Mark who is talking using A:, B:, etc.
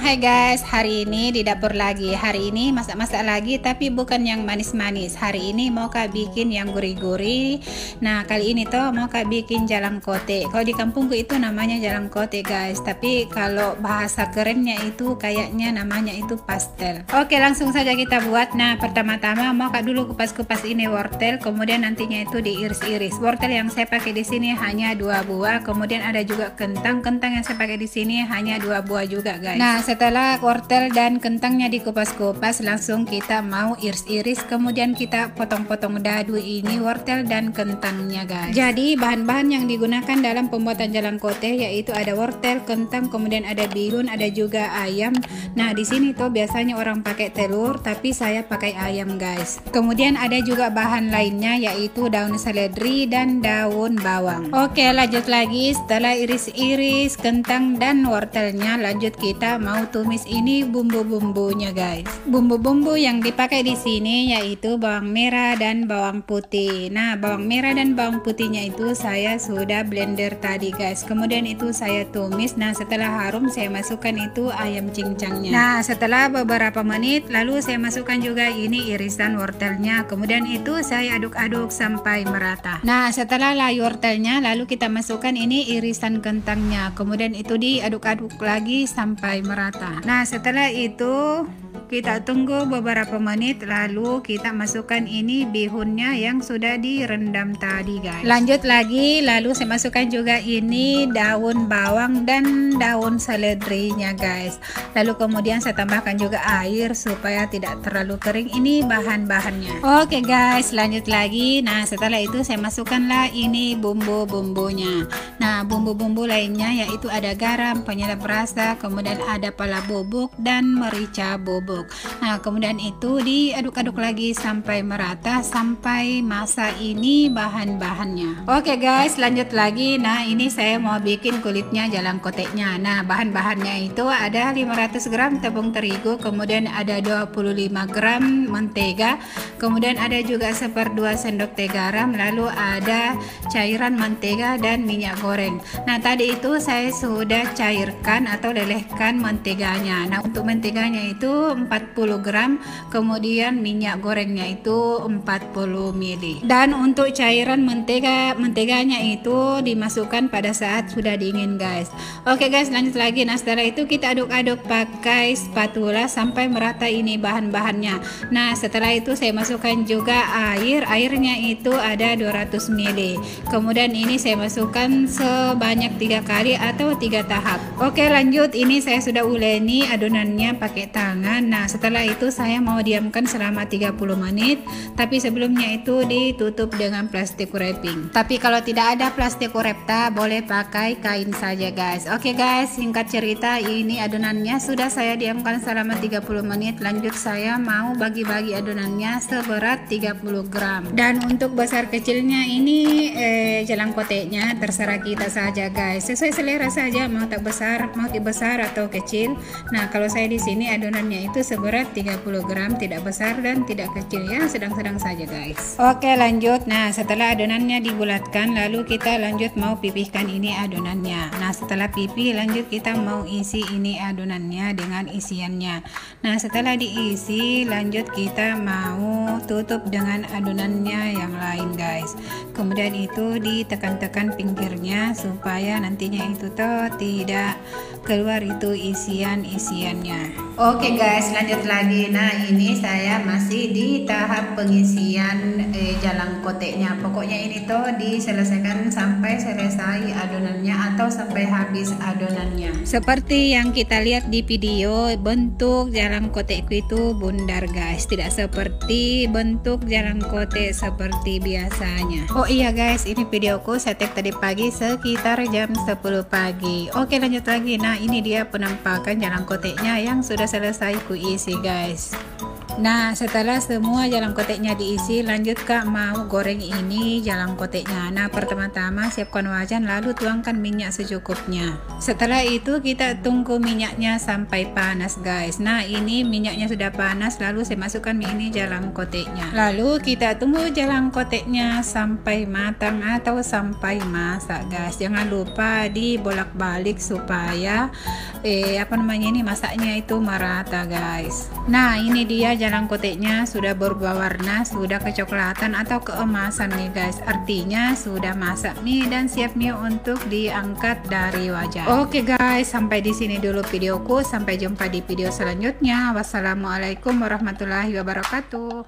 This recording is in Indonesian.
A: Hai guys, hari ini di dapur lagi. Hari ini masak-masak lagi, tapi bukan yang manis-manis. Hari ini mau kak bikin yang gurih-gurih. Nah, kali ini tuh mau kak bikin jalang kote. Kalau di kampungku itu namanya jalang kote guys, tapi kalau bahasa kerennya itu kayaknya namanya itu pastel. Oke, langsung saja kita buat. Nah, pertama-tama mau kak dulu kupas-kupas ini wortel, kemudian nantinya itu diiris-iris. Wortel yang saya pakai di sini hanya 2 buah, kemudian ada juga kentang yang saya pakai di sini hanya 2 buah juga guys. Nah, setelah wortel dan kentangnya dikupas-kupas, langsung kita mau iris-iris, kemudian kita potong-potong dadu ini wortel dan kentangnya guys. Jadi bahan-bahan yang digunakan dalam pembuatan jalang kote yaitu ada wortel, kentang, kemudian ada bihun, ada juga ayam. Nah, di sini tuh biasanya orang pakai telur, tapi saya pakai ayam guys. Kemudian ada juga bahan lainnya yaitu daun seledri dan daun bawang. Oke, lanjut lagi. Setelah iris-iris kentang dan wortelnya, lanjut kita mau tumis ini bumbu-bumbunya guys. Bumbu-bumbu yang dipakai di sini yaitu bawang merah dan bawang putih. Nah, bawang merah dan bawang putihnya itu saya sudah blender tadi guys. Kemudian itu saya tumis. Nah, setelah harum saya masukkan itu ayam cincangnya. Nah, setelah beberapa menit lalu saya masukkan juga ini irisan wortelnya. Kemudian itu saya aduk-aduk sampai merata. Nah, setelah layu wortelnya lalu kita masukkan ini irisan kentangnya. Kemudian itu diaduk-aduk lagi sampai merata. Nah, setelah itu kita tunggu beberapa menit lalu kita masukkan ini bihunnya yang sudah direndam tadi guys. Lanjut lagi, lalu saya masukkan juga ini daun bawang dan daun seledrinya guys. Lalu kemudian saya tambahkan juga air supaya tidak terlalu kering. Ini bahan-bahannya. Oke guys, lanjut lagi. Nah, setelah itu saya masukkanlah ini bumbu-bumbunya. Nah, bumbu-bumbu lainnya yaitu ada garam, penyedap rasa, kemudian ada pala bubuk dan merica bubuk. Nah, kemudian itu diaduk-aduk lagi sampai merata sampai masa ini bahan-bahannya. Oke guys, lanjut lagi. Nah, ini saya mau bikin kulitnya jalang koteknya. Nah, bahan-bahannya itu ada 500 gram tepung terigu, kemudian ada 25 gram mentega, kemudian ada juga 1/2 sendok teh garam, lalu ada cairan mentega dan minyak goreng. Nah, tadi itu saya sudah cairkan atau lelehkan menteganya. Nah, untuk menteganya itu 40 gram, kemudian minyak gorengnya itu 40 ml. Dan untuk cairan menteganya itu dimasukkan pada saat sudah dingin guys. Oke guys, lanjut lagi. Nah, setelah itu kita aduk-aduk pakai spatula sampai merata ini bahan-bahannya. Nah, setelah itu saya masukkan juga airnya itu ada 200 ml. Kemudian ini saya masukkan sebanyak 3 kali atau 3 tahap. Oke, lanjut. Ini saya sudah uleni adonannya pakai tangan. Nah, setelah itu saya mau diamkan selama 30 menit, tapi sebelumnya itu ditutup dengan plastik wrapping. Tapi kalau tidak ada plastik wrap, boleh pakai kain saja guys. Oke guys, singkat cerita ini adonannya sudah saya diamkan selama 30 menit. Lanjut saya mau bagi-bagi adonannya seberat 30 gram. Dan untuk besar kecilnya ini jalang koteknya terserah kita saja guys. Sesuai selera saja, mau tak besar, mau besar atau kecil. Nah, kalau saya di sini adonannya itu seberat 30 gram, tidak besar dan tidak kecil ya, sedang-sedang saja guys. Oke, lanjut. Nah, setelah adonannya dibulatkan lalu kita lanjut mau pipihkan ini adonannya. Nah, setelah pipih lanjut kita mau isi ini adonannya dengan isiannya. Nah, setelah diisi lanjut kita mau tutup dengan adonannya yang lain guys. Kemudian itu ditekan-tekan pinggirnya supaya nantinya itu tuh tidak keluar itu isiannya. Oke guys, lanjut lagi. Nah, ini saya masih di tahap pengisian jalang koteknya. Pokoknya ini tuh diselesaikan sampai selesai adonannya atau sampai habis adonannya. Seperti yang kita lihat di video, bentuk jalang kotekku itu bundar guys, tidak seperti bentuk jalang kote seperti biasanya. Oh iya guys, ini videoku saya take tadi pagi sekitar jam 10 pagi. Oke, lanjut lagi. Nah, ini dia penampakan jalang koteknya yang sudah selesai kuisi guys. Nah, setelah semua jalang koteknya diisi, lanjut Kak mau goreng ini jalang koteknya. Nah, pertama-tama siapkan wajan lalu tuangkan minyak secukupnya. Setelah itu kita tunggu minyaknya sampai panas guys. Nah, ini minyaknya sudah panas, lalu saya masukkan ini jalang koteknya. Lalu kita tunggu jalang koteknya sampai matang atau sampai masak guys. Jangan lupa dibolak-balik supaya ini masaknya itu merata guys. Nah, ini dia jalang koteknya sudah berubah warna, sudah kecoklatan atau keemasan nih guys. Artinya sudah masak nih dan siap nih untuk diangkat dari wajan. Oke guys, sampai di sini dulu videoku. Sampai jumpa di video selanjutnya. Wassalamualaikum warahmatullahi wabarakatuh.